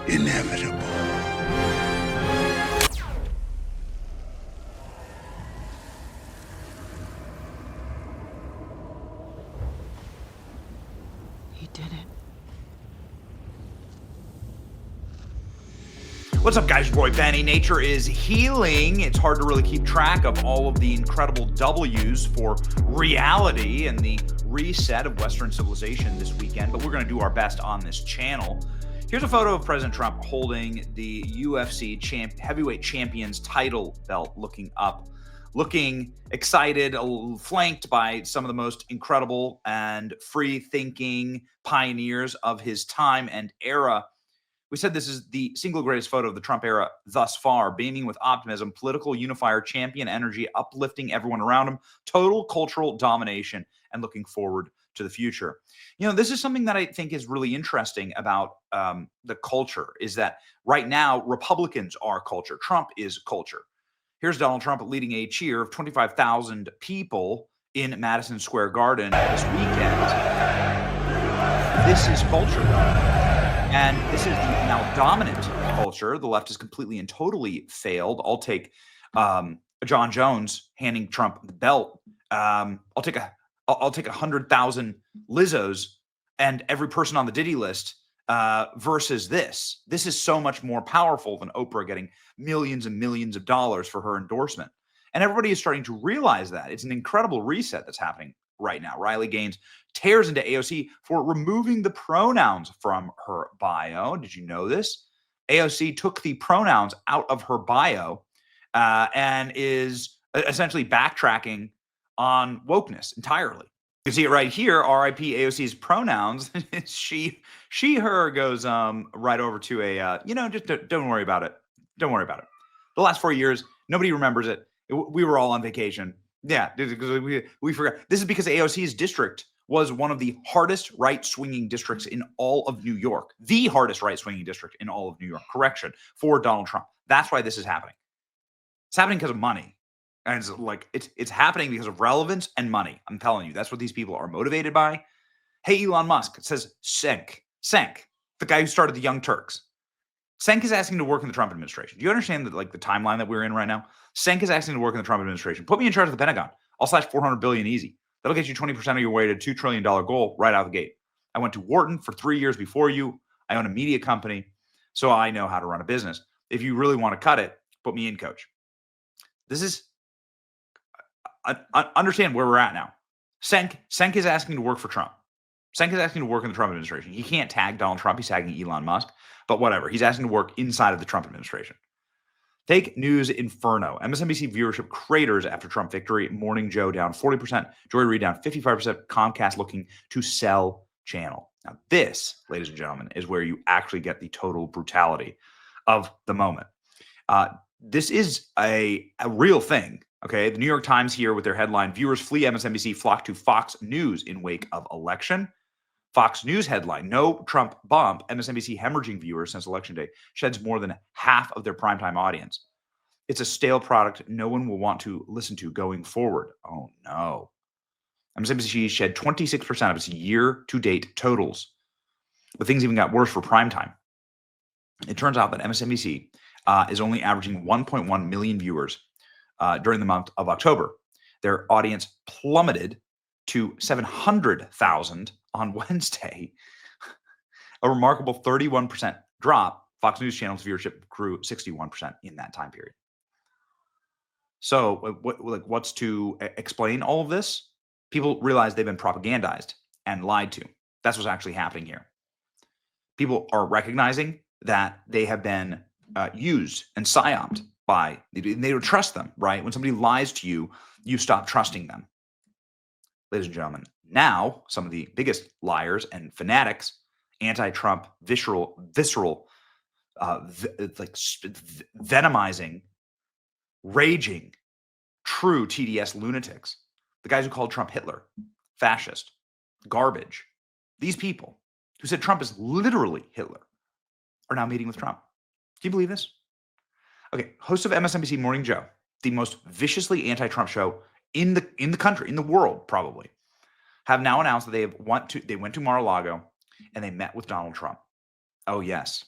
inevitable. He did it. What's up, guys? Roy Benny. Nature is healing. It's hard to really keep track of all of the incredible W's for reality and the reset of Western civilization this weekend, but we're going to do our best on this channel. Here's a photo of President Trump holding the UFC heavyweight champion's title belt, looking up, looking excited, flanked by some of the most incredible and free-thinking pioneers of his time and era. We said this is the single greatest photo of the Trump era thus far, beaming with optimism, political unifier, champion energy, uplifting everyone around him, total cultural domination, and looking forward to the future. You know, this is something that I think is really interesting about the culture, is that right now, Republicans are culture. Trump is culture. Here's Donald Trump leading a cheer of 25,000 people in Madison Square Garden this weekend. This is culture. And this is the now dominant culture. The left has completely and totally failed. I'll take John Jones handing Trump the belt. I'll take 100,000 Lizzos and every person on the Diddy list versus this. This is so much more powerful than Oprah getting millions and millions of dollars for her endorsement. And everybody is starting to realize that. It's an incredible reset that's happening right now. Riley Gaines tears into AOC for removing the pronouns from her bio. Did you know this? AOC took the pronouns out of her bio and is essentially backtracking on wokeness entirely. You see it right here. RIP AOC's pronouns. she, her goes right over to a, just don't worry about it. Don't worry about it. The last 4 years, nobody remembers it. We were all on vacation. Yeah, because we forgot. This is because AOC's district was one of the hardest right-swinging districts in all of New York. The hardest right-swinging district in all of New York. Correction, for Donald Trump. That's why this is happening. It's happening because of money. And it's happening because of relevance and money. I'm telling you, that's what these people are motivated by. Hey, Elon Musk, it says Cenk, the guy who started the Young Turks. Cenk is asking to work in the Trump administration. Do you understand that, the timeline that we're in right now? Cenk is asking to work in the Trump administration. Put me in charge of the Pentagon. I'll slash $400 billion easy. That'll get you 20% of your way to a $2 trillion goal right out of the gate. I went to Wharton for 3 years before you. I own a media company, so I know how to run a business. If you really want to cut it, put me in, coach. This is understand where we're at now. Cenk is asking to work for Trump. Cenk is asking to work in the Trump administration. He can't tag Donald Trump. He's tagging Elon Musk. But whatever. He's asking to work inside of the Trump administration. Fake news inferno. MSNBC viewership craters after Trump victory. Morning Joe down 40%. Joy Reid down 55%. Comcast looking to sell channel. Now this, ladies and gentlemen, is where you actually get the total brutality of the moment. This is a real thing. Okay, the New York Times here with their headline, viewers flee MSNBC, flock to Fox News in wake of election. Fox News headline, no Trump bump, MSNBC hemorrhaging viewers since Election Day, sheds more than half of their primetime audience. It's a stale product no one will want to listen to going forward. Oh, no. MSNBC shed 26% of its year-to-date totals. But things even got worse for primetime. It turns out that MSNBC is only averaging 1.1 million viewers during the month of October. Their audience plummeted to 700,000 on Wednesday, a remarkable 31% drop. Fox News Channel's viewership grew 61% in that time period. So what's to explain all of this? People realize they've been propagandized and lied to. That's what's actually happening here. People are recognizing that they have been used and psyoped by, they don't trust them, right? When somebody lies to you, you stop trusting them. Ladies and gentlemen, now some of the biggest liars and fanatics, anti-Trump, visceral, venomizing, raging, true TDS lunatics, the guys who called Trump Hitler, fascist, garbage, these people who said Trump is literally Hitler are now meeting with Trump. Do you believe this? Okay, host of MSNBC Morning Joe, the most viciously anti-Trump show in the country, in the world, probably, have now announced that they went to Mar-a-Lago and they met with Donald Trump. Oh yes,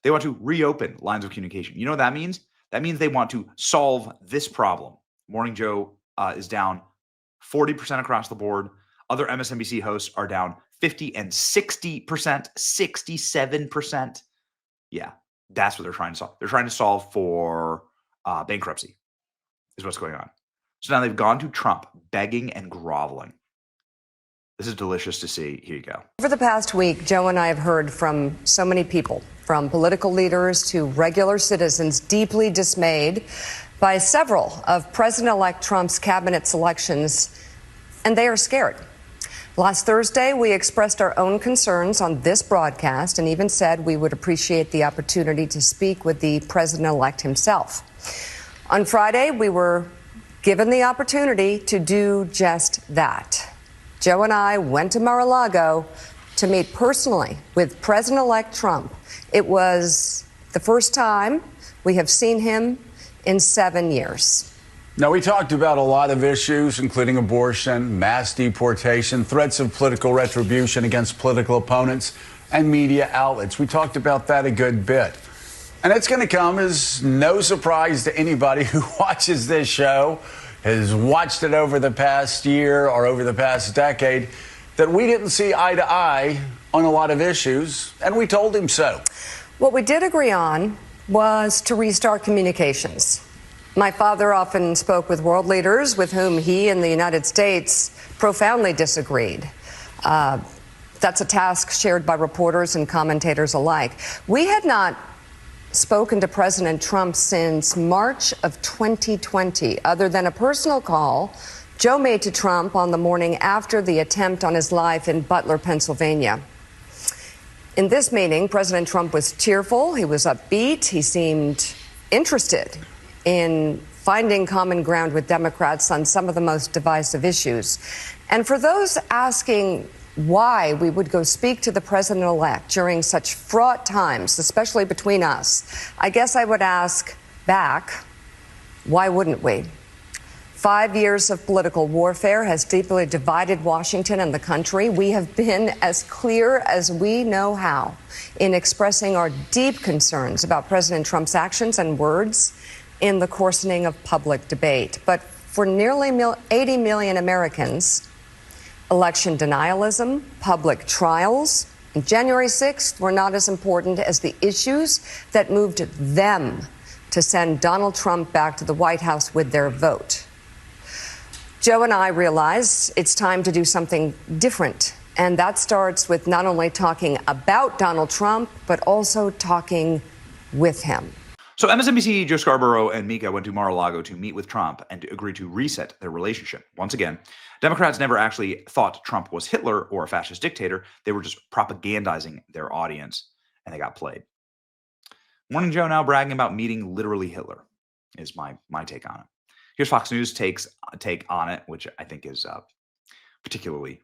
They want to reopen lines of communication. You know what that means? That means they want to solve this problem. Morning Joe is down 40% across the board. Other MSNBC hosts are down 50 and 60%, 67%. Yeah, that's what they're trying to solve. They're trying to solve for bankruptcy is what's going on. So now they've gone to Trump begging and groveling. This is delicious to see. Here you go. Over the past week, Joe and I have heard from so many people, from political leaders to regular citizens, deeply dismayed by several of President-elect Trump's cabinet selections, and they are scared. Last Thursday, we expressed our own concerns on this broadcast and even said we would appreciate the opportunity to speak with the president-elect himself. On Friday, we were given the opportunity to do just that. Joe and I went to Mar-a-Lago to meet personally with President-elect Trump. It was the first time we have seen him in 7 years. Now, we talked about a lot of issues, including abortion, mass deportation, threats of political retribution against political opponents, and media outlets. We talked about that a good bit. And it's going to come as no surprise to anybody who watches this show, has watched it over the past year or over the past decade, that we didn't see eye to eye on a lot of issues, and we told him so. What we did agree on was to restart communications. My father often spoke with world leaders with whom he and the United States profoundly disagreed. That's a task shared by reporters and commentators alike. We had not spoken to President Trump since March of 2020, other than a personal call Joe made to Trump on the morning after the attempt on his life in Butler, Pennsylvania. In this meeting, President Trump was cheerful, he was upbeat, he seemed interested in finding common ground with Democrats on some of the most divisive issues. And for those asking why we would go speak to the president-elect during such fraught times, especially between us, I guess I would ask back, why wouldn't we? 5 years of political warfare has deeply divided Washington and the country. We have been as clear as we know how in expressing our deep concerns about President Trump's actions and words in the coarsening of public debate. But for nearly 80 million Americans, election denialism, public trials, and January 6th were not as important as the issues that moved them to send Donald Trump back to the White House with their vote. Joe and I realize it's time to do something different, and that starts with not only talking about Donald Trump, but also talking with him. So MSNBC, Joe Scarborough, and Mika went to Mar-a-Lago to meet with Trump and to agree to reset their relationship. Once again, Democrats never actually thought Trump was Hitler or a fascist dictator. They were just propagandizing their audience, and they got played. Morning Joe now bragging about meeting literally Hitler is my take on it. Here's Fox News' take on it, which I think is particularly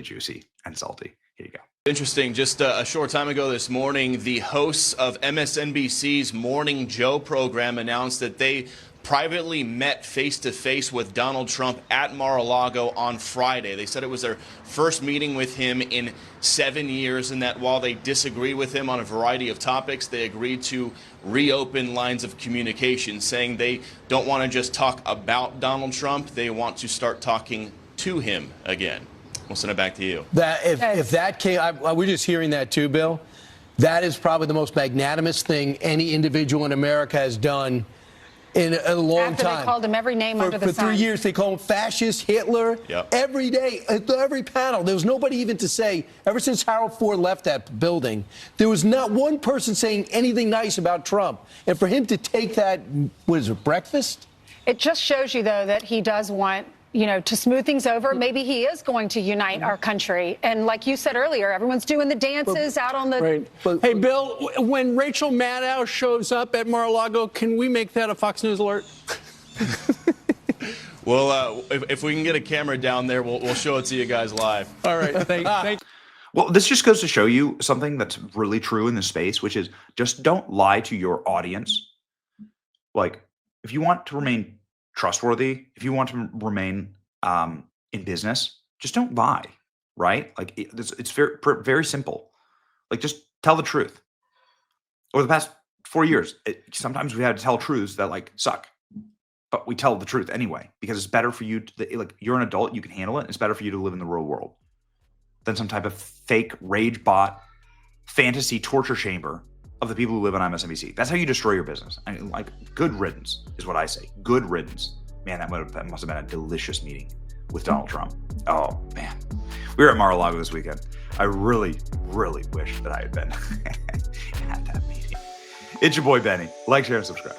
juicy and salty. Here you go. Interesting. Just a short time ago this morning, the hosts of MSNBC's Morning Joe program announced that they privately met face-to-face with Donald Trump at Mar-a-Lago on Friday. They said it was their first meeting with him in 7 years, and that while they disagree with him on a variety of topics, they agreed to reopen lines of communication, saying they don't want to just talk about Donald Trump, they want to start talking to him again. We'll send it back to you. If that came, we're just hearing that too, Bill. That is probably the most magnanimous thing any individual in America has done in a long After time. They called him every name under the sun. For 3 years, they call him fascist, Hitler. Yep. Every day, at every panel, there was nobody even to say, ever since Harold Ford left that building, there was not one person saying anything nice about Trump. And for him to take that, what is it, breakfast? It just shows you, though, that he does want, to smooth things over. Maybe he is going to unite our country. And like you said earlier, everyone's doing the dances out on the... Right. Hey, Bill, when Rachel Maddow shows up at Mar-a-Lago, can we make that a Fox News alert? Well, if we can get a camera down there, we'll show it to you guys live. All right. Thank Well, this just goes to show you something that's really true in this space, which is just don't lie to your audience. Like, if you want to remain trustworthy, if you want to remain in business, just don't lie, right? Like it's very simple. Like just tell the truth. over the past 4 years, sometimes we had to tell truths that like suck, but we tell the truth anyway because it's better for you to, like, you're an adult, you can handle it. It's better for you to live in the real world than some type of fake rage bot fantasy torture chamber of the people who live on MSNBC. That's how you destroy your business. I mean, like, good riddance is what I say. Good riddance. Man, that must have been a delicious meeting with Donald Trump. Oh man, we were at Mar-a-Lago this weekend. I really, really wish that I had been at that meeting. It's your boy Benny. Like, share, and subscribe.